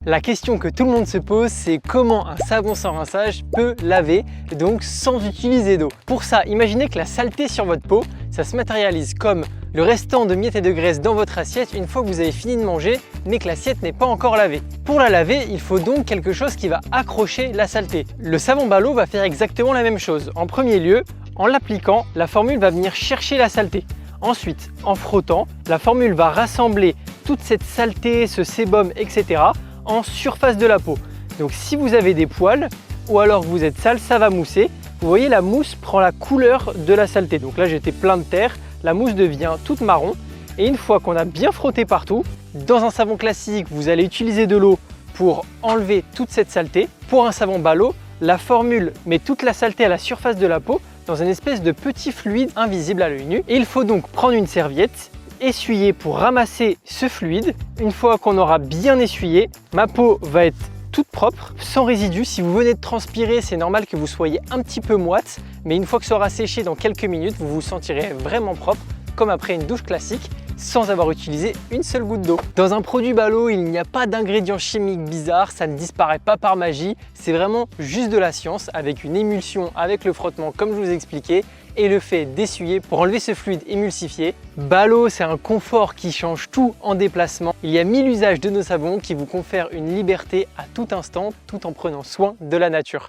La question que tout le monde se pose, c'est comment un savon sans rinçage peut laver, donc sans utiliser d'eau. Pour ça, imaginez que la saleté sur votre peau, ça se matérialise comme le restant de miettes et de graisse dans votre assiette une fois que vous avez fini de manger, mais que l'assiette n'est pas encore lavée. Pour la laver, il faut donc quelque chose qui va accrocher la saleté. Le savon Balo va faire exactement la même chose. En premier lieu, en l'appliquant, la formule va venir chercher la saleté. Ensuite, en frottant, la formule va rassembler toute cette saleté, ce sébum, etc. en surface de la peau. Donc si vous avez des poils ou alors que vous êtes sale, ça va mousser. Vous voyez, la mousse prend la couleur de la saleté. Donc là, j'étais plein de terre, la mousse devient toute marron. Et une fois qu'on a bien frotté partout, dans un savon classique, vous allez utiliser de l'eau pour enlever toute cette saleté. Pour un savon Balo, la formule met toute la saleté à la surface de la peau dans une espèce de petit fluide invisible à l'œil nu. Et il faut donc prendre une serviette, essuyer pour ramasser ce fluide. Une fois qu'on aura bien essuyé, ma peau va être toute propre, sans résidus. Si vous venez de transpirer, c'est normal que vous soyez un petit peu moite, mais une fois que ça aura séché dans quelques minutes, vous vous sentirez vraiment propre, comme après une douche classique, sans avoir utilisé une seule goutte d'eau. Dans un produit Balo, il n'y a pas d'ingrédients chimiques bizarres, ça ne disparaît pas par magie, c'est vraiment juste de la science avec une émulsion avec le frottement comme je vous ai expliqué et le fait d'essuyer pour enlever ce fluide émulsifié. Balo, c'est un confort qui change tout en déplacement. Il y a 1000 usages de nos savons qui vous confèrent une liberté à tout instant tout en prenant soin de la nature.